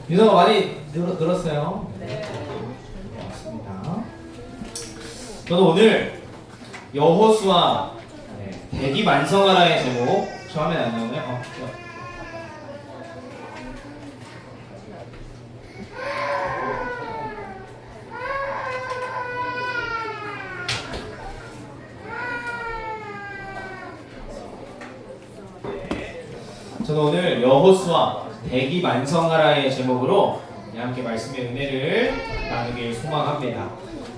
민호가 많이 늘었어요. 네. 맞습니다. 저는 오늘 여호수아 대기만성하라의 제목 처음에 안 나오네요. 저는 오늘 여호수아 대기만성하라의 제목으로 함께 말씀의 은혜를 나누길 소망합니다.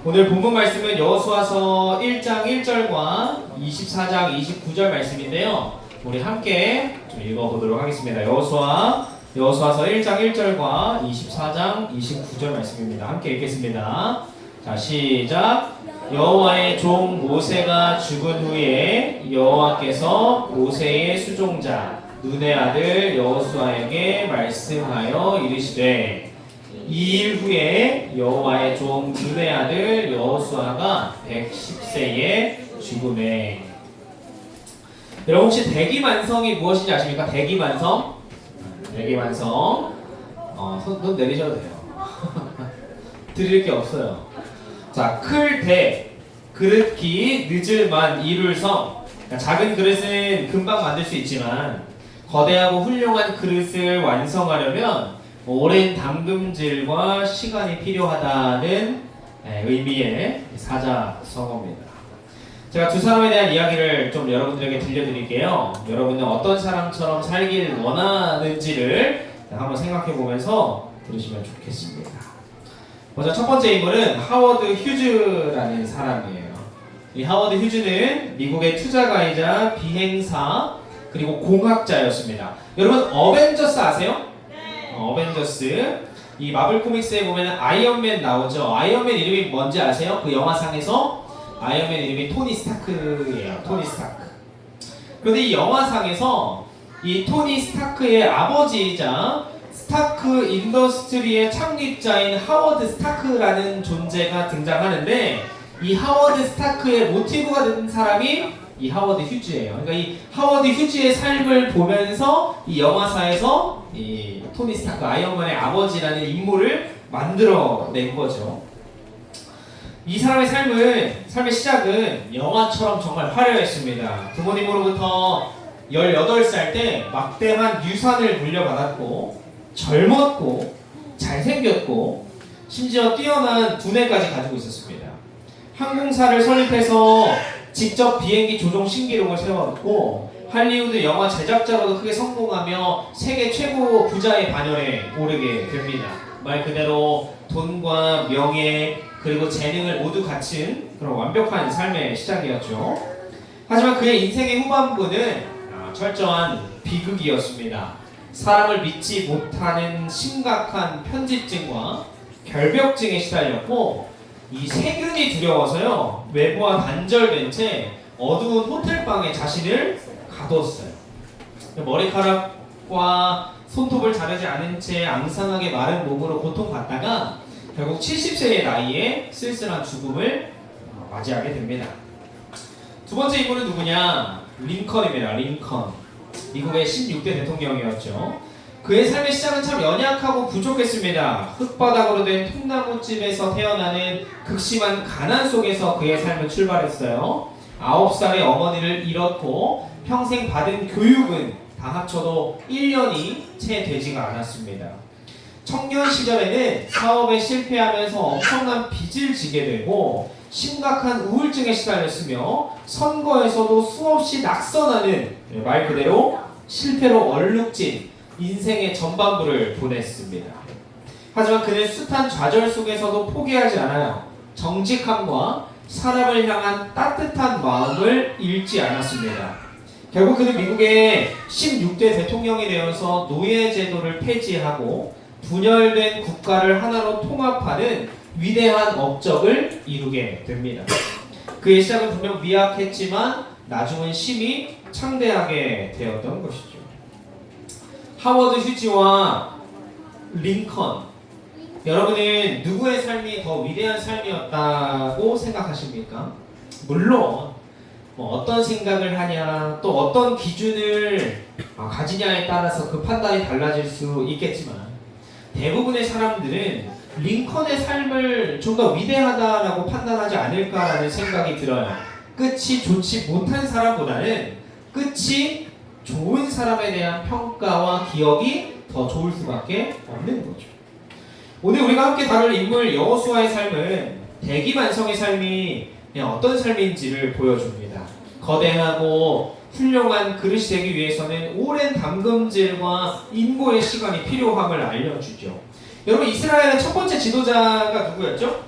오늘 본문 말씀은 여호수아서 1장 1절과 24장 29절 말씀인데요. 우리 함께 좀 읽어보도록 하겠습니다. 여호수아서 1장 1절과 24장 29절 말씀입니다. 함께 읽겠습니다. 자, 시작. 여호와의 종 모세가 죽은 후에 여호와께서 모세의 수종자 눈의 아들 여호수아에게 말씀하여 이르시되 이 일 후에 여호와의 종 눈의 아들 여호수아가 110세에 죽음에. 여러분 혹시 대기만성이 무엇인지 아십니까? 대기만성? 대기만성 손 내리셔도 돼요. 드릴 게 없어요. 자, 클 대, 그릇기, 늦을만, 이룰성. 그러니까 작은 그릇은 금방 만들 수 있지만 거대하고 훌륭한 그릇을 완성하려면 오랜 담금질과 시간이 필요하다는 의미의 사자성어입니다. 제가 두 사람에 대한 이야기를 좀 여러분들에게 들려드릴게요. 여러분은 어떤 사람처럼 살길 원하는지를 한번 생각해 보면서 들으시면 좋겠습니다. 먼저 첫 번째 인물은 하워드 휴즈라는 사람이에요. 이 하워드 휴즈는 미국의 투자가이자 비행사 그리고 공학자였습니다. 여러분 어벤져스 아세요? 네. 어벤져스. 이 마블 코믹스에 보면 아이언맨 나오죠. 아이언맨 이름이 뭔지 아세요? 그 영화상에서 아이언맨 이름이 토니 스타크예요. 토니 스타크. 그런데 이 영화상에서 이 토니 스타크의 아버지이자 스타크 인더스트리의 창립자인 하워드 스타크라는 존재가 등장하는데 이 하워드 스타크의 모티브가 된 사람이 이 하워드 휴즈예요. 그러니까 이 하워드 휴즈의 삶을 보면서 이 영화사에서 이 토니 스타크 아이언맨의 아버지라는 인물을 만들어낸 거죠. 이 사람의 삶의 시작은 영화처럼 정말 화려했습니다. 부모님으로부터 18살 때 막대한 유산을 물려받았고 젊었고 잘생겼고 심지어 뛰어난 두뇌까지 가지고 있었습니다. 항공사를 설립해서 직접 비행기 조종 신기록을 세웠고 할리우드 영화 제작자로도 크게 성공하며 세계 최고 부자의 반열에 오르게 됩니다. 말 그대로 돈과 명예 그리고 재능을 모두 갖춘 그런 완벽한 삶의 시작이었죠. 하지만 그의 인생의 후반부는 철저한 비극이었습니다. 사람을 믿지 못하는 심각한 편집증과 결벽증에 시달렸고 이 세균이 두려워서요 외부와 단절된 채 어두운 호텔방에 자신을 가뒀어요. 머리카락과 손톱을 자르지 않은 채 앙상하게 마른 몸으로 고통받다가 결국 70세의 나이에 쓸쓸한 죽음을 맞이하게 됩니다. 두 번째 인물은 누구냐? 링컨입니다. 링컨. 미국의 16대 대통령이었죠. 그의 삶의 시작은 참 연약하고 부족했습니다. 흙바닥으로 된 통나무집에서 태어나는 극심한 가난 속에서 그의 삶은 출발했어요. 9살의 어머니를 잃었고 평생 받은 교육은 다 합쳐도 1년이 채 되지가 않았습니다. 청년 시절에는 사업에 실패하면서 엄청난 빚을 지게 되고 심각한 우울증에 시달렸으며 선거에서도 수없이 낙선하는 말 그대로 실패로 얼룩진 인생의 전반부를 보냈습니다. 하지만 그는 숱한 좌절 속에서도 포기하지 않아요. 정직함과 사람을 향한 따뜻한 마음을 잃지 않았습니다. 결국 그는 미국의 16대 대통령이 되어서 노예제도를 폐지하고 분열된 국가를 하나로 통합하는 위대한 업적을 이루게 됩니다. 그의 시작은 분명 미약했지만 나중은 심히 창대하게 되었던 것이죠. 하워드 휴지와 링컨, 여러분은 누구의 삶이 더 위대한 삶이었다고 생각하십니까? 물론 어떤 생각을 하냐, 또 어떤 기준을 가지냐에 따라서 그 판단이 달라질 수 있겠지만 대부분의 사람들은 링컨의 삶을 좀 더 위대하다라고 판단하지 않을까라는 생각이 들어요. 끝이 좋지 못한 사람보다는 끝이 좋은 사람에 대한 평가와 기억이 더 좋을 수밖에 없는 거죠. 오늘 우리가 함께 다룰 인물 여호수아의 삶은 대기만성의 삶이 그냥 어떤 삶인지를 보여줍니다. 거대하고 훌륭한 그릇이 되기 위해서는 오랜 담금질과 인고의 시간이 필요함을 알려주죠. 여러분, 이스라엘의 첫 번째 지도자가 누구였죠?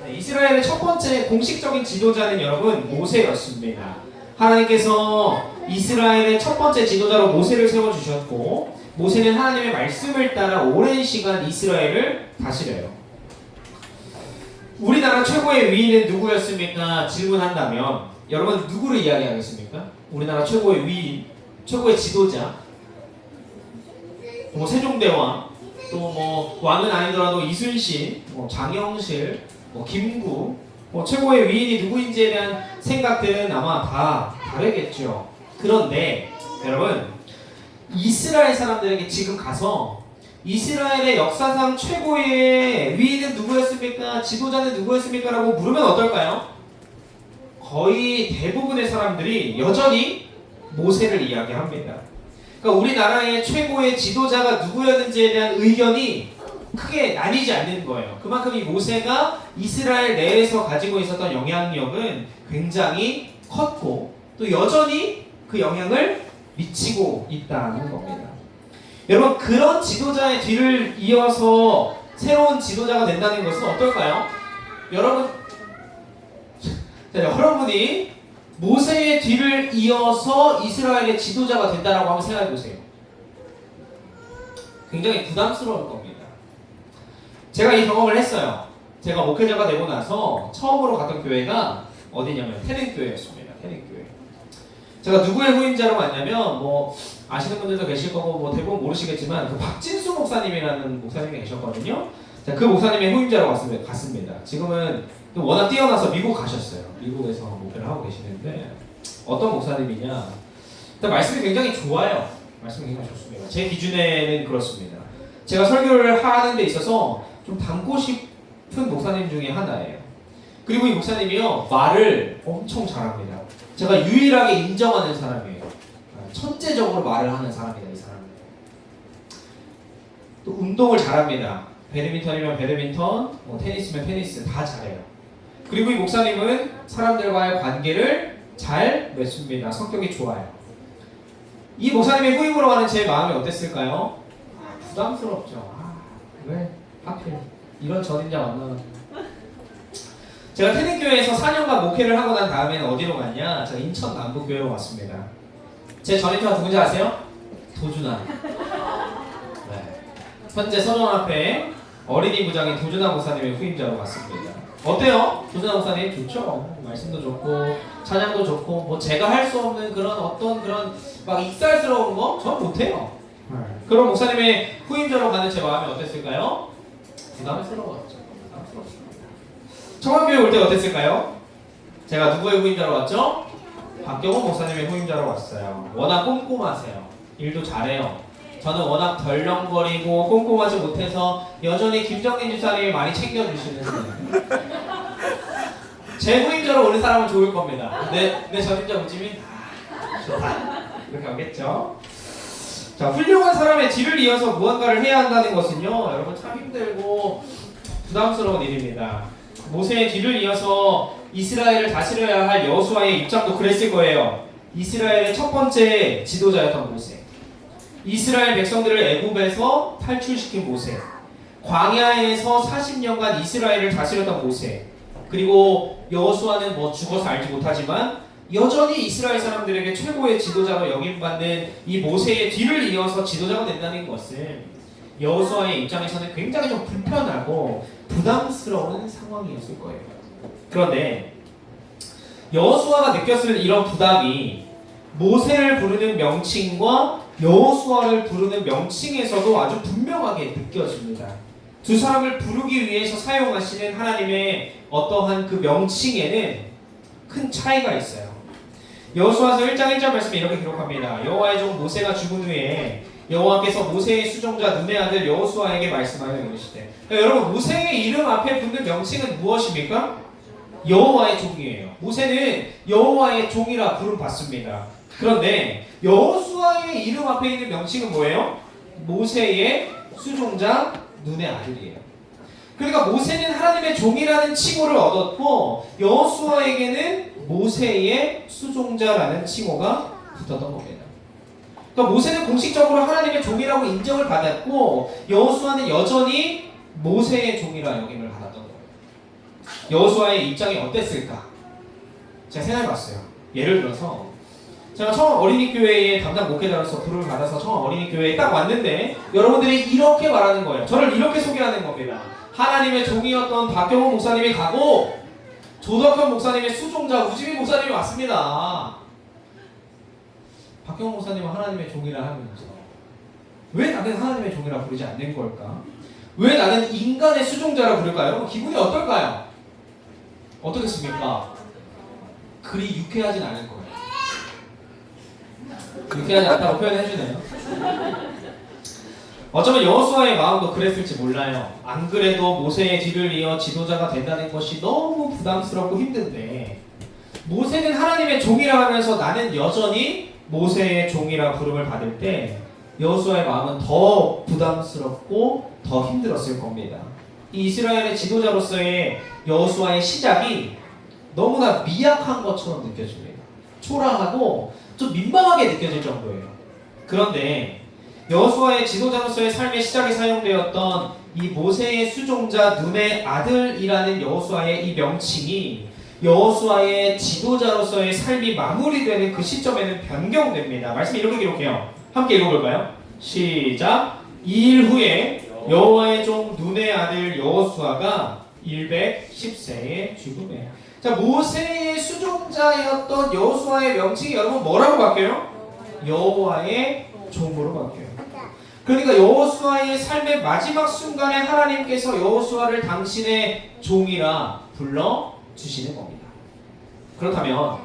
네, 이스라엘의 첫 번째 공식적인 지도자는 여러분 모세였습니다. 하나님께서 이스라엘의 첫 번째 지도자로 모세를 세워주셨고, 모세는 하나님의 말씀을 따라 오랜 시간 이스라엘을 다스려요. 우리나라 최고의 위인은 누구였습니까? 질문한다면 여러분 누구를 이야기하겠습니까? 우리나라 최고의 위인, 최고의 지도자, 뭐 세종대왕, 또 뭐 왕은 아니더라도 이순신, 뭐 장영실, 뭐 김구, 뭐 최고의 위인이 누구인지에 대한 생각들은 아마 다 다르겠죠. 그런데 여러분, 이스라엘 사람들에게 지금 가서 이스라엘의 역사상 최고의 위인은 누구였습니까? 지도자는 누구였습니까? 라고 물으면 어떨까요? 거의 대부분의 사람들이 여전히 모세를 이야기합니다. 그러니까 우리나라의 최고의 지도자가 누구였는지에 대한 의견이 크게 나뉘지 않는 거예요. 그만큼 이 모세가 이스라엘 내에서 가지고 있었던 영향력은 굉장히 컸고, 또 여전히 그 영향을 미치고 있다는 겁니다. 여러분, 그런 지도자의 뒤를 이어서 새로운 지도자가 된다는 것은 어떨까요? 여러분이 모세의 뒤를 이어서 이스라엘의 지도자가 된다라고 한번 생각해 보세요. 굉장히 부담스러울 겁니다. 제가 이 경험을 했어요. 제가 목회자가 되고 나서 처음으로 갔던 교회가 어디냐면 태릉교회였습니다. 태릉교회. 제가 누구의 후임자로 갔냐면 뭐 아시는 분들도 계실 거고 뭐 대부분 모르시겠지만 그 박진수 목사님이라는 목사님이 계셨거든요. 그 목사님의 후임자로 갔습니다. 지금은 워낙 뛰어나서 미국 가셨어요. 미국에서 목회를 하고 계시는데 어떤 목사님이냐? 일단 말씀이 굉장히 좋아요. 말씀이 굉장히 좋습니다. 제 기준에는 그렇습니다. 제가 설교를 하는 데 있어서 좀 닮고 싶은 목사님 중에 하나예요. 그리고 이 목사님이요, 말을 엄청 잘합니다. 제가 유일하게 인정하는 사람이에요. 천재적으로 말을 하는 사람이다, 이 사람은. 또 운동을 잘합니다. 배드민턴이면 배드민턴, 뭐 테니스면 테니스 다 잘해요. 그리고 이 목사님은 사람들과의 관계를 잘 맺습니다. 성격이 좋아요. 이 목사님의 후임으로 가는 제 마음이 어땠을까요? 부담스럽죠. 왜 하필 이런 전인자 만나는. 제가 태릉교회에서 4년간 목회를 하고 난 다음에는 어디로 갔냐? 제가 인천 남부교회로 왔습니다. 제 전인자가 누군지 아세요? 도준아. 네. 현재 선원앞에 어린이 부장인 도준아 목사님의 후임자로 왔습니다. 어때요? 도준아 목사님 좋죠? 말씀도 좋고 찬양도 좋고 뭐 제가 할 수 없는 그런 어떤 그런 막 익살스러운 거 전 못해요. 그런 목사님의 후임자로 가는 제 마음이 어땠을까요? 부담스러웠죠. 부담스럽습니다. 청원교회 올 때 어땠을까요? 제가 누구의 후임자로 왔죠? 박경호 목사님의 후임자로 왔어요. 워낙 꼼꼼하세요. 일도 잘해요. 저는 워낙 덜렁거리고 꼼꼼하지 못해서 여전히 김정민 집사님이 많이 챙겨주시는데 제 후임자로 오는 사람은 좋을 겁니다. 내 전임자 우지민 좋다 이렇게 하겠죠. 자, 훌륭한 사람의 뒤를 이어서 무언가를 해야 한다는 것은요, 여러분 참 힘들고 부담스러운 일입니다. 모세의 뒤를 이어서 이스라엘을 다스려야 할 여호수아의 입장도 그랬을 거예요. 이스라엘의 첫 번째 지도자였던 모세, 이스라엘 백성들을 애굽에서 탈출시킨 모세, 광야에서 40년간 이스라엘을 다스렸던 모세, 그리고 여호수아는 뭐 죽어서 알지 못하지만 여전히 이스라엘 사람들에게 최고의 지도자로 여김받는 이 모세의 뒤를 이어서 지도자가 된다는 것은 여호수아의 입장에서는 굉장히 좀 불편하고 부담스러운 상황이었을 거예요. 그런데 여호수아가 느꼈을 이런 부담이 모세를 부르는 명칭과 여호수아를 부르는 명칭에서도 아주 분명하게 느껴집니다. 두 사람을 부르기 위해서 사용하시는 하나님의 어떠한 그 명칭에는 큰 차이가 있어요. 여호수아서 1장 1절 말씀에 이렇게 기록합니다. 여호와의 종 모세가 죽은 후에 여호와께서 모세의 수종자 눈의 아들 여호수아에게 말씀하여 이르시되. 여러분, 모세의 이름 앞에 붙는 명칭은 무엇입니까? 여호와의 종이에요. 모세는 여호와의 종이라 부름 받습니다. 그런데 여호수아의 이름 앞에 있는 명칭은 뭐예요? 모세의 수종자 눈의 아들이에요. 그러니까 모세는 하나님의 종이라는 칭호를 얻었고 여호수아에게는 모세의 수종자라는 칭호가 붙었던 겁니다. 그러니까 모세는 공식적으로 하나님의 종이라고 인정을 받았고 여호수아는 여전히 모세의 종이라 여김을 받았던 거예요. 여호수아의 입장이 어땠을까? 제가 생각해봤어요. 예를 들어서 제가 처음 어린이교회에 담당 목회자로서 부름을 받아서 처음 어린이교회에 딱 왔는데 여러분들이 이렇게 말하는 거예요. 저를 이렇게 소개하는 겁니다. 하나님의 종이었던 박경호 목사님이 가고 조덕현 목사님의 수종자 우지민 목사님이 왔습니다. 박경호 목사님은 하나님의 종이라 하면서 왜 나는 하나님의 종이라 부르지 않는 걸까? 왜 나는 인간의 수종자라 부를까요? 기분이 어떨까요? 어떻겠습니까? 그리 유쾌하진 않을 거예요. 유쾌하지 않다고 표현해주네요. 어쩌면 여호수아의 마음도 그랬을지 몰라요. 안 그래도 모세의 뒤를 이어 지도자가 된다는 것이 너무 부담스럽고 힘든데 모세는 하나님의 종이라 하면서 나는 여전히 모세의 종이라 부름을 받을 때 여호수아의 마음은 더 부담스럽고 더 힘들었을 겁니다. 이 이스라엘의 지도자로서의 여호수아의 시작이 너무나 미약한 것처럼 느껴집니다. 초라하고 좀 민망하게 느껴질 정도예요. 그런데 여호수아의 지도자로서의 삶의 시작에 사용되었던 이 모세의 수종자 눈의 아들이라는 여호수아의 이 명칭이 여호수아의 지도자로서의 삶이 마무리되는 그 시점에는 변경됩니다. 말씀이 이렇게 기록해요. 함께 읽어볼까요? 시작. 2일 후에 여호와의 종 눈의 아들 여호수아가 110세에 죽음에. 자, 모세의 수종자였던 여호수아의 명칭이 여러분 뭐라고 바뀌어요? 여호와의 종으로 바뀌어요. 그러니까 여호수아의 삶의 마지막 순간에 하나님께서 여호수아를 당신의 종이라 불러 주시는 겁니다. 그렇다면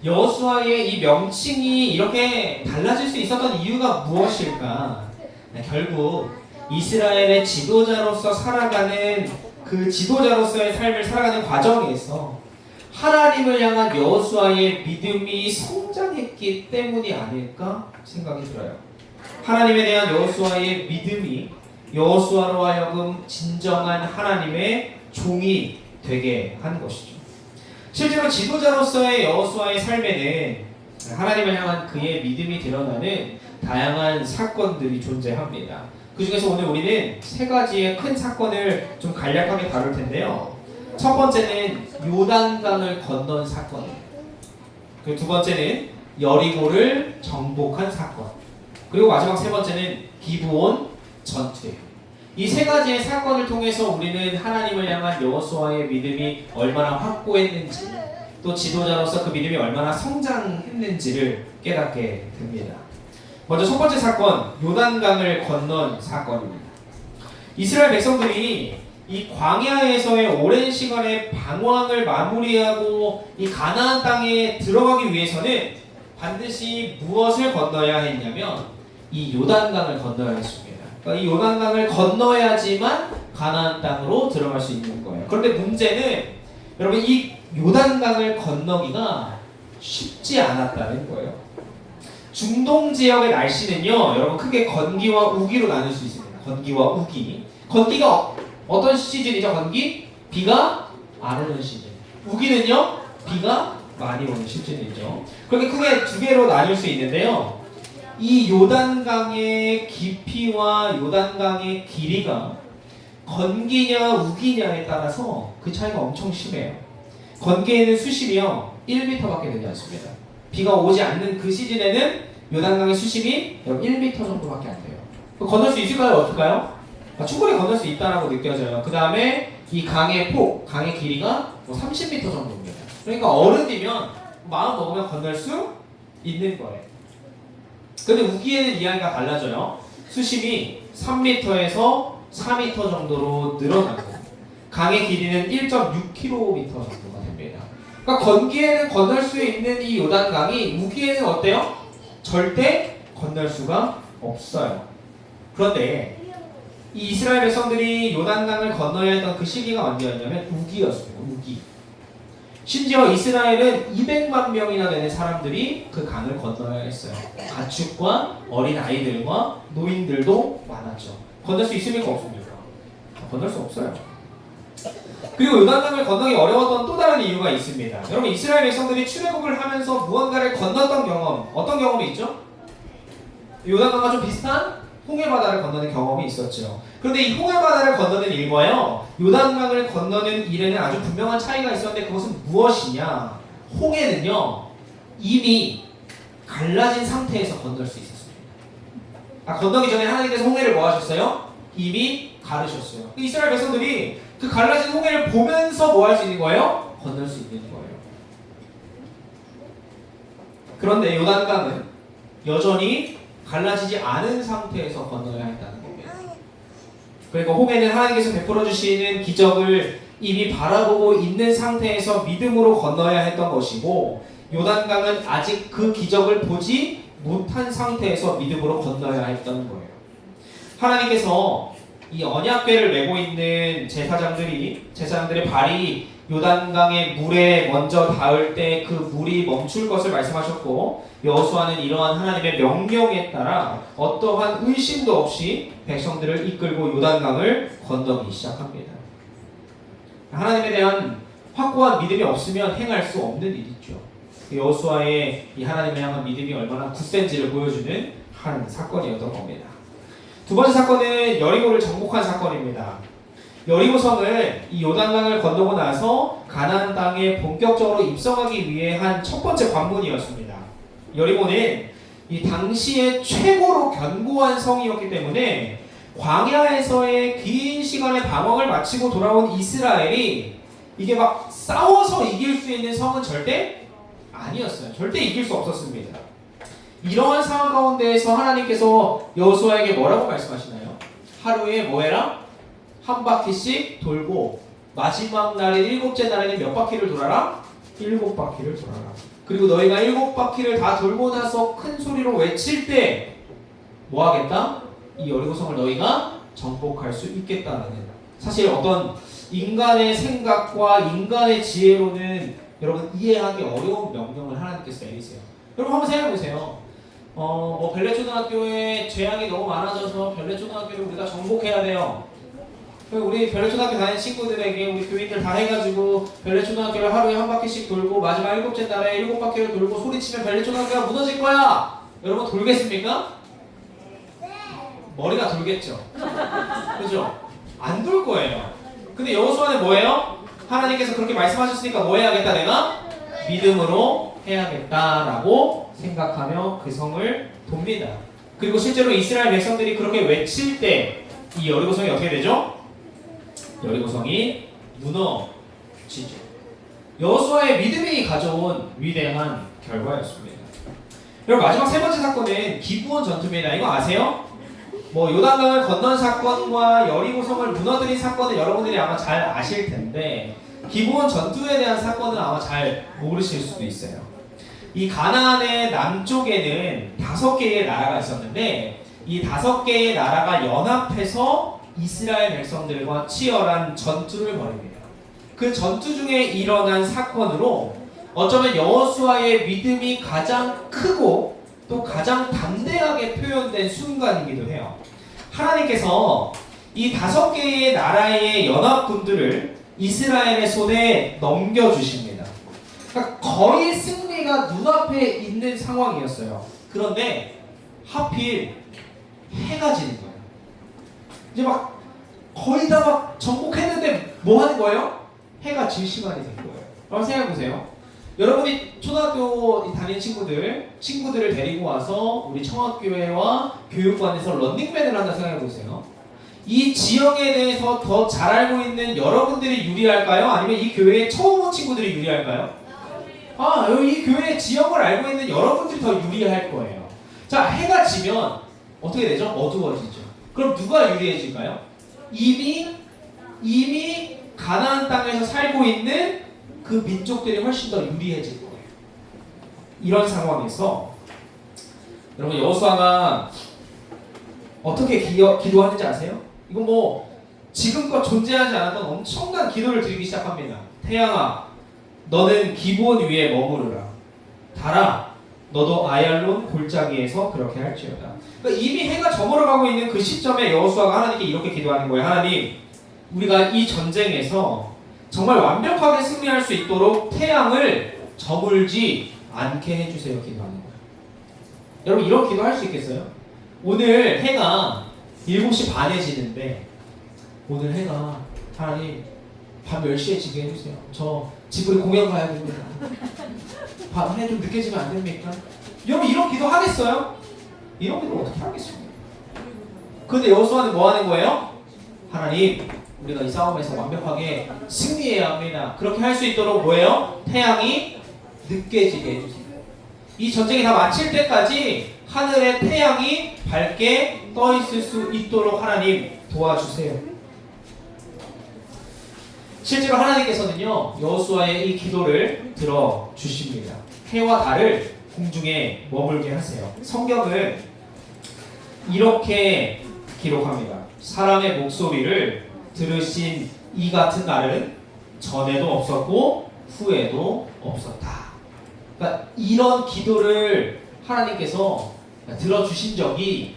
여호수아의 이 명칭이 이렇게 달라질 수 있었던 이유가 무엇일까? 결국 이스라엘의 지도자로서 살아가는 그 지도자로서의 삶을 살아가는 과정에서 하나님을 향한 여호수아의 믿음이 성장했기 때문이 아닐까 생각이 들어요. 하나님에 대한 여호수아의 믿음이 여호수아로 하여금 진정한 하나님의 종이 되게 한 것이죠. 실제로 지도자로서의 여호수아의 삶에는 하나님을 향한 그의 믿음이 드러나는 다양한 사건들이 존재합니다. 그 중에서 오늘 우리는 세 가지의 큰 사건을 좀 간략하게 다룰 텐데요. 첫 번째는 요단강을 건넌 사건입니다. 그리고 두 번째는 여리고를 정복한 사건. 그리고 마지막 세 번째는 기브온 전투예요. 이 세 가지의 사건을 통해서 우리는 하나님을 향한 여호수아의 믿음이 얼마나 확고했는지 또 지도자로서 그 믿음이 얼마나 성장했는지를 깨닫게 됩니다. 먼저 첫 번째 사건, 요단강을 건넌 사건입니다. 이스라엘 백성들이 이 광야에서의 오랜 시간의 방황을 마무리하고 이 가나안 땅에 들어가기 위해서는 반드시 무엇을 건너야 했냐면 이 요단강을 건너야 했습니다. 그러니까 이 요단강을 건너야지만 가나안 땅으로 들어갈 수 있는 거예요. 그런데 문제는 여러분 이 요단강을 건너기가 쉽지 않았다는 거예요. 중동 지역의 날씨는요, 여러분 크게 건기와 우기로 나눌 수 있습니다. 건기와 우기. 건기가 어떤 시즌이죠? 건기? 비가 안 오는 시즌. 우기는요, 비가 많이 오는 시즌이죠. 그렇게 크게 두 개로 나눌 수 있는데요. 이 요단강의 깊이와 요단강의 길이가 건기냐 우기냐에 따라서 그 차이가 엄청 심해요. 건기에는 수심이요 1m밖에 되지 않습니다. 비가 오지 않는 그 시즌에는 요단강의 수심이 1m 정도밖에 안 돼요. 건널 수 있을까요? 없을까요? 충분히 건널 수 있다라고 느껴져요. 그 다음에 이 강의 폭, 강의 길이가 30m 정도입니다. 그러니까 어른이면 마음 먹으면 건널 수 있는 거예요. 근데 우기에는 이야기가 달라져요. 수심이 3m에서 4m 정도로 늘어나고 강의 길이는 1.6km 정도가 됩니다. 그러니까 건기에는 건널 수 있는 이 요단강이 우기에는 어때요? 절대 건널 수가 없어요. 그런데 이 이스라엘 백성들이 요단강을 건너야 했던 그 시기가 언제였냐면 우기였습니다. 우기. 심지어 이스라엘은 200만 명이나 되는 사람들이 그 강을 건너야 했어요. 가축과 어린 아이들과 노인들도 많았죠. 건널 수 있습니까? 없습니까? 건널 수 없어요. 그리고 요단강을 건너기 어려웠던 또 다른 이유가 있습니다. 여러분 이스라엘 백성들이 출애굽을 하면서 무언가를 건넜던 경험, 어떤 경험이 있죠? 요단강과 좀 비슷한 홍해바다를 건너는 경험이 있었죠. 그런데 이 홍해바다를 건너는 일과요, 요단강을 건너는 일에는 아주 분명한 차이가 있었는데 그것은 무엇이냐? 홍해는요 이미 갈라진 상태에서 건널 수 있었습니다. 건너기 전에 하나님께서 홍해를 뭐 하셨어요? 이미 가르셨어요. 이스라엘 백성들이 그 갈라진 홍해를 보면서 뭐 할 수 있는 거예요? 건널 수 있는 거예요. 그런데 요단강은 여전히 갈라지지 않은 상태에서 건너야 했다는 겁니다. 그러니까 홍해는 하나님께서 베풀어 주시는 기적을 이미 바라보고 있는 상태에서 믿음으로 건너야 했던 것이고, 요단강은 아직 그 기적을 보지 못한 상태에서 믿음으로 건너야 했던 거예요. 하나님께서 이 언약궤를 메고 있는 제사장들의 발이 요단강의 물에 먼저 닿을 때 그 물이 멈출 것을 말씀하셨고, 여호수아는 이러한 하나님의 명령에 따라 어떠한 의심도 없이 백성들을 이끌고 요단강을 건너기 시작합니다. 하나님에 대한 확고한 믿음이 없으면 행할 수 없는 일이죠. 여호수아의 이 하나님을 향한 믿음이 얼마나 굳센지를 보여주는 한 사건이었던 겁니다. 두 번째 사건은 여리고를 정복한 사건입니다. 여리고성을 이 요단강을 건너고 나서 가나안 땅에 본격적으로 입성하기 위해 한 첫 번째 관문이었습니다. 여리고는 이 당시에 최고로 견고한 성이었기 때문에 광야에서의 긴 시간의 방황을 마치고 돌아온 이스라엘이 이게 막 싸워서 이길 수 있는 성은 절대 아니었어요. 절대 이길 수 없었습니다. 이러한 상황 가운데에서 하나님께서 여호수아에게 뭐라고 말씀하시나요? 하루에 뭐 해라? 한 바퀴씩 돌고 마지막 날인 일곱째 날에는 몇 바퀴를 돌아라? 7바퀴를 돌아라. 그리고 너희가 7바퀴를 다 돌고 나서 큰 소리로 외칠 때 뭐 하겠다? 이 여리고성을 너희가 정복할 수 있겠다는, 사실 어떤 인간의 생각과 인간의 지혜로는 여러분 이해하기 어려운 명령을 하나님께서 내리세요. 여러분 한번 생각해보세요. 별내초등학교에 재앙이 너무 많아져서 별내초등학교를 우리가 정복해야 돼요. 우리 별내초등학교 다니는 친구들에게 우리 교인들 다 해가지고 별내초등학교를 하루에 한 바퀴씩 돌고 마지막 7째 날에 7바퀴를 돌고 소리치면 별내초등학교가 무너질 거야! 여러분 돌겠습니까? 머리가 돌겠죠. 그죠? 안 돌 거예요. 근데 여호수아는 뭐예요? 하나님께서 그렇게 말씀하셨으니까 뭐 해야겠다? 내가 믿음으로 해야겠다라고 생각하며 그 성을 돕니다. 그리고 실제로 이스라엘 백성들이 그렇게 외칠 때 이 여리고성이 어떻게 되죠? 여리고성이 무너지죠. 여호수아의 믿음이 가져온 위대한 결과였습니다. 그리고 마지막 세 번째 사건은 기브온 전투입니다. 이거 아세요? 요단강을 건넌 사건과 여리고성을 무너뜨린 사건은 여러분들이 아마 잘 아실 텐데, 기브온 전투에 대한 사건은 아마 잘 모르실 수도 있어요. 이 가나안의 남쪽에는 5개의 나라가 있었는데, 이 5개의 나라가 연합해서 이스라엘 백성들과 치열한 전투를 벌입니다. 그 전투 중에 일어난 사건으로 어쩌면 여호수아의 믿음이 가장 크고 또 가장 담대하게 표현된 순간이기도 해요. 하나님께서 이 5개의 나라의 연합군들을 이스라엘의 손에 넘겨주십니다. 그러니까 거의 승리가 눈앞에 있는 상황이었어요. 그런데 하필 해가 지는 거예요. 이제 막 거의 다 막 정복했는데 뭐 하는 거예요? 해가 질 시간이 된 거예요. 한번 생각해보세요. 여러분이 초등학교 다니는 친구들을 데리고 와서 우리 청학교회와 교육관에서 런닝맨을 한다 생각해보세요. 이 지역에 대해서 더 잘 알고 있는 여러분들이 유리할까요? 아니면 이 교회에 처음 온 친구들이 유리할까요? 이 교회의 지역을 알고 있는 여러분들이 더 유리할 거예요. 자, 해가 지면 어떻게 되죠? 어두워지죠. 그럼 누가 유리해질까요? 이미 가나안 땅에서 살고 있는 그 민족들이 훨씬 더 유리해질 거예요. 이런 상황에서 여러분 여호수아가 어떻게 기도하는지 아세요? 이건 뭐 지금껏 존재하지 않았던 엄청난 기도를 드리기 시작합니다. 태양아, 너는 기본 위에 머무르라. 달아, 너도 아얄론 골짜기에서 그렇게 할지어다. 그러니까 이미 해가 저물어가고 있는 그 시점에 여호수아가 하나님께 이렇게 기도하는 거예요. 하나님, 우리가 이 전쟁에서 정말 완벽하게 승리할 수 있도록 태양을 저물지 않게 해주세요. 기도하는 거예요. 여러분, 이런 기도 할 수 있겠어요? 오늘 해가 7시 반에 지는데 오늘 해가 하나님 밤 10시에 지게 해주세요. 저 집으로 공연 가야 됩니다. 밤 해 좀 늦게 지면 안 됩니까? 여러분, 이런 기도 하겠어요? 이런 기도 어떻게 하겠습니까? 근데 여호수아는 뭐 하는 거예요? 하나님, 우리가 이 싸움에서 완벽하게 승리해야 합니다. 그렇게 할 수 있도록 뭐예요? 태양이 늦게 지게 해주세요. 이 전쟁이 다 마칠 때까지 하늘에 태양이 밝게 떠 있을 수 있도록 하나님 도와주세요. 실제로 하나님께서는요, 여호수아의 이 기도를 들어주십니다. 해와 달을 공중에 머물게 하세요. 성경은 이렇게 기록합니다. 사람의 목소리를 들으신 이 같은 날은 전에도 없었고 후에도 없었다. 그러니까 이런 기도를 하나님께서 들어주신 적이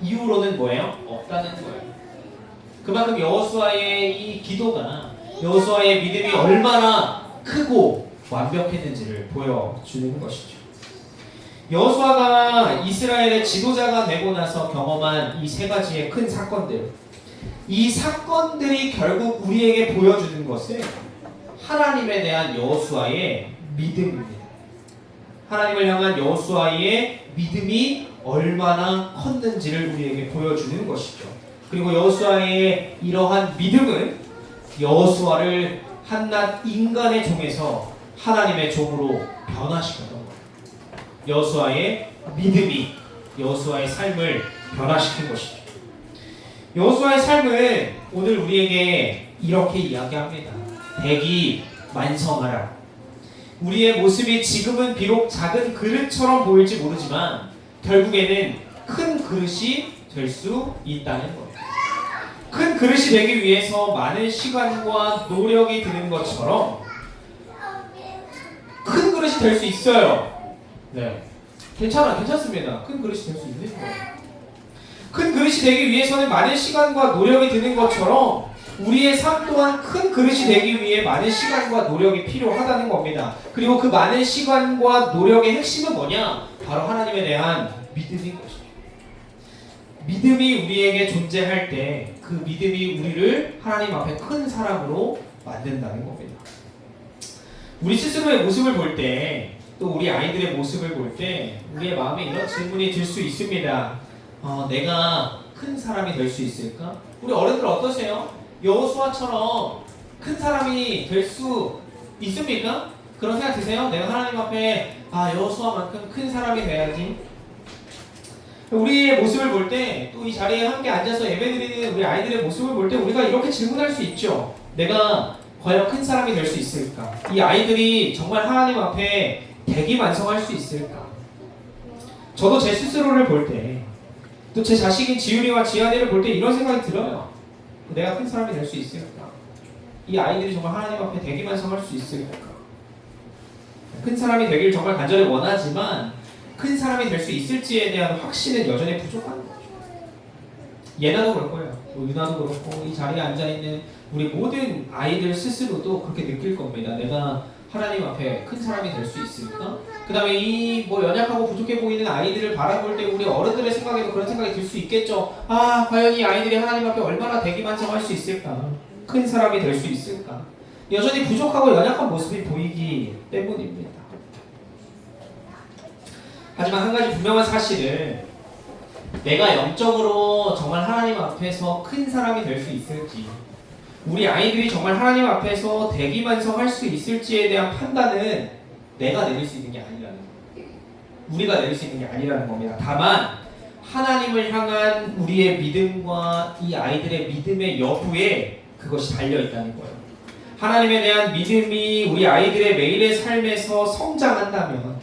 이후로는 뭐예요? 없다는 거예요. 그만큼 여호수아의 이 기도가 여호수아의 믿음이 얼마나 크고 완벽했는지를 보여주는 것이죠. 여호수아가 이스라엘의 지도자가 되고 나서 경험한 이 세 가지의 큰 사건들, 이 사건들이 결국 우리에게 보여주는 것은 하나님에 대한 여호수아의 믿음입니다. 하나님을 향한 여호수아의 믿음이 얼마나 컸는지를 우리에게 보여주는 것이죠. 그리고 여호수아의 이러한 믿음은 여호수아를 한낱 인간의 종에서 하나님의 종으로 변화시켰던 거예요. 여호수아의 믿음이 여호수아의 삶을 변화시킨 것이죠. 여호수아의 삶은 오늘 우리에게 이렇게 이야기합니다. 대기만성하라. 우리의 모습이 지금은 비록 작은 그릇처럼 보일지 모르지만 결국에는 큰 그릇이 될 수 있다는 거예요. 큰 그릇이 되기 위해서 많은 시간과 노력이 드는 것처럼 큰 그릇이 될 수 있어요. 네, 괜찮습니다. 큰 그릇이 될 수 있는 거예요. 큰 그릇이 되기 위해서는 많은 시간과 노력이 드는 것처럼 우리의 삶 또한 큰 그릇이 되기 위해 많은 시간과 노력이 필요하다는 겁니다. 그리고 그 많은 시간과 노력의 핵심은 뭐냐? 바로 하나님에 대한 믿음인 것입니다. 믿음이 우리에게 존재할 때 그 믿음이 우리를 하나님 앞에 큰 사람으로 만든다는 겁니다. 우리 스스로의 모습을 볼 때, 또 우리 아이들의 모습을 볼 때 우리의 마음에 이런 질문이 들 수 있습니다. 내가 큰 사람이 될 수 있을까? 우리 어른들 어떠세요? 여호수아처럼 큰 사람이 될 수 있습니까? 그런 생각 드세요? 내가 하나님 앞에 여호수아만큼 큰 사람이 돼야지. 우리의 모습을 볼 때, 또 이 자리에 함께 앉아서 예배드리는 우리 아이들의 모습을 볼 때 우리가 이렇게 질문할 수 있죠. 내가 과연 큰 사람이 될 수 있을까? 이 아이들이 정말 하나님 앞에 대기만성할 수 있을까? 저도 제 스스로를 볼 때, 또 제 자식인 지율이와 지한이를 볼 때 이런 생각이 들어요. 내가 큰 사람이 될 수 있을까? 이 아이들이 정말 하나님 앞에 대기만성할 수 있을까? 큰 사람이 되길 정말 간절히 원하지만 큰 사람이 될 수 있을지에 대한 확신은 여전히 부족한 거죠. 예나도 그럴 거예요. 유나도 그렇고 이 자리에 앉아있는 우리 모든 아이들 스스로도 그렇게 느낄 겁니다. 내가 하나님 앞에 큰 사람이 될 수 있을까? 그 다음에 이 연약하고 부족해 보이는 아이들을 바라볼 때 우리 어른들의 생각에도 그런 생각이 들 수 있겠죠. 과연 이 아이들이 하나님 앞에 얼마나 대기만성할 수 있을까? 큰 사람이 될 수 있을까? 여전히 부족하고 연약한 모습이 보이기 때문입니다. 하지만 한 가지 분명한 사실은 내가 영적으로 정말 하나님 앞에서 큰 사람이 될 수 있을지, 우리 아이들이 정말 하나님 앞에서 대기만성할 수 있을지에 대한 판단은 내가 내릴 수 있는 게 아니라는 거예요. 우리가 내릴 수 있는 게 아니라는 겁니다. 다만 하나님을 향한 우리의 믿음과 이 아이들의 믿음의 여부에 그것이 달려있다는 거예요. 하나님에 대한 믿음이 우리 아이들의 매일의 삶에서 성장한다면,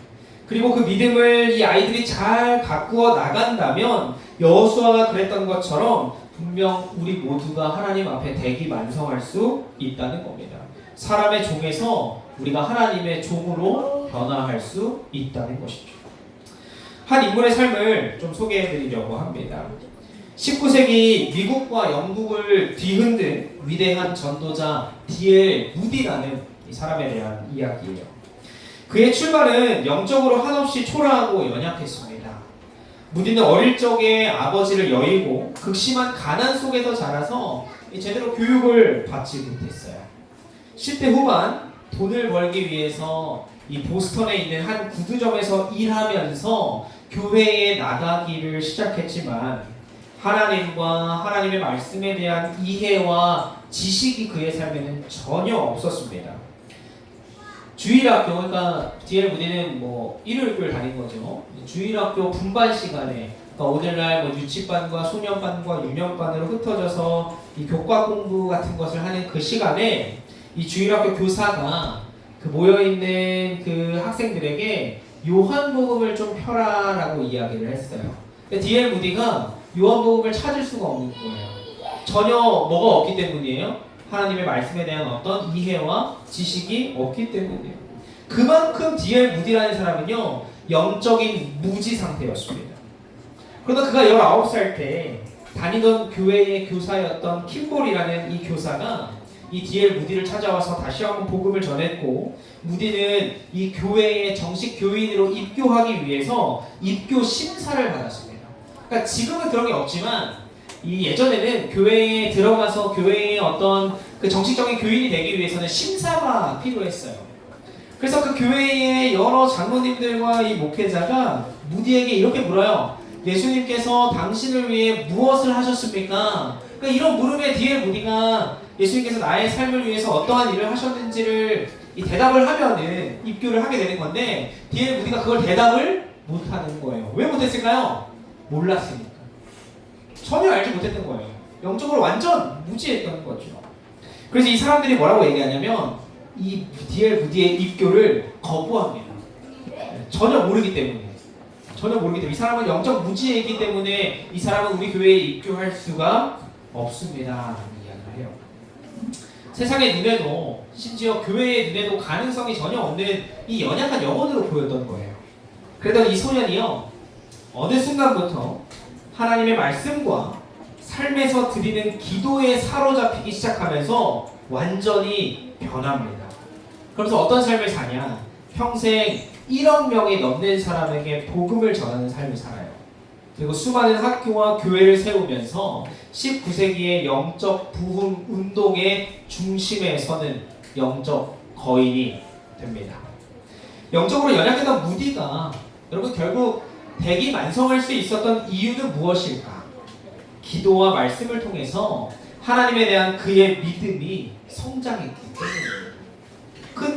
그리고 그 믿음을 이 아이들이 잘 가꾸어 나간다면 여호수아가 그랬던 것처럼 분명 우리 모두가 하나님 앞에 대기만성할 수 있다는 겁니다. 사람의 종에서 우리가 하나님의 종으로 변화할 수 있다는 것이죠. 한 인물의 삶을 좀 소개해드리려고 합니다. 19세기 미국과 영국을 뒤흔든 위대한 전도자 D.L. 무디라는 이 사람에 대한 이야기예요. 그의 출발은 영적으로 한없이 초라하고 연약했습니다. 무디는 어릴 적에 아버지를 여의고 극심한 가난 속에서 자라서 제대로 교육을 받지 못했어요. 10대 후반 돈을 벌기 위해서 이 보스턴에 있는 한 구두점에서 일하면서 교회에 나가기를 시작했지만 하나님과 하나님의 말씀에 대한 이해와 지식이 그의 삶에는 전혀 없었습니다. 주일학교, 그러니까 D.L. 무디는 일요일 다닌 거죠. 주일학교 분반 시간에, 그러니까 오늘날 유치반과 소년반과 유년반으로 흩어져서 이 교과 공부 같은 것을 하는 그 시간에 이 주일학교 교사가 그 모여있는 그 학생들에게 요한복음을 좀 펴라라고 이야기를 했어요. D.L. 무디가 요한복음을 찾을 수가 없는 거예요. 전혀 뭐가 없기 때문이에요. 하나님의 말씀에 대한 어떤 이해와 지식이 없기 때문이에요. 그만큼 D.L. 무디라는 사람은요, 영적인 무지 상태였습니다. 그러다 그가 19살 때 다니던 교회의 교사였던 킴볼이라는 이 교사가 이 D.L. 무디를 찾아와서 다시 한번 복음을 전했고, 무디는 이 교회의 정식 교인으로 입교하기 위해서 입교 심사를 받았습니다. 그러니까 지금은 그런 게 없지만 이 예전에는 교회에 들어가서 교회의 어떤 그 정식적인 교인이 되기 위해서는 심사가 필요했어요. 그래서 그 교회의 여러 장로님들과 이 목회자가 무디에게 이렇게 물어요. 예수님께서 당신을 위해 무엇을 하셨습니까? 그러니까 이런 물음에 D.L. 무디가 예수님께서 나의 삶을 위해서 어떠한 일을 하셨는지를 이 대답을 하면은 입교를 하게 되는 건데, D.L. 무디가 그걸 대답을 못하는 거예요. 왜 못했을까요? 몰랐으니까. 전혀 알지 못했던 거예요. 영적으로 완전 무지했던 거죠. 그래서 이 사람들이 뭐라고 얘기하냐면 이 D.L. 무디의 입교를 거부합니다. 전혀 모르기 때문에. 이 사람은 영적 무지이기 때문에 이 사람은 우리 교회에 입교할 수가 없습니다. 라는 이야기를 해요. 세상의 눈에도, 심지어 교회의 눈에도 가능성이 전혀 없는 이 연약한 영혼으로 보였던 거예요. 그러던 이 소년이요, 어느 순간부터 하나님의 말씀과 삶에서 드리는 기도에 사로잡히기 시작하면서 완전히 변합니다. 그러면서 어떤 삶을 사냐? 평생 1억 명이 넘는 사람에게 복음을 전하는 삶을 살아요. 그리고 수많은 학교와 교회를 세우면서 19세기의 영적 부흥 운동의 중심에 서는 영적 거인이 됩니다. 영적으로 연약했던 무디가 여러분 결국 대기만성할 수 있었던 이유는 무엇일까? 기도와 말씀을 통해서 하나님에 대한 그의 믿음이 성장했기 때문입니다.